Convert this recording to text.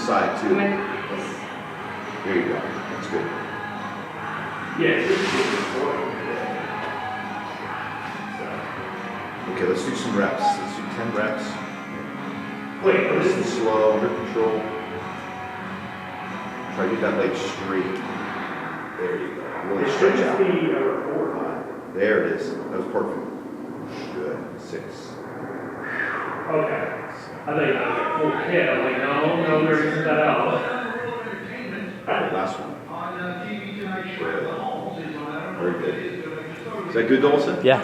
side too. There you go. That's good. Okay, let's do some reps. Let's do 10 reps. Wait, nice and slow, under control. Try to get that leg straight. There you go. Really stretch out. There it is. That was perfect. Good. 6. Okay. I think full hit. I'm like, no, there isn't that out. Last one. Good. Very good. Is that good, Dawson? Yeah.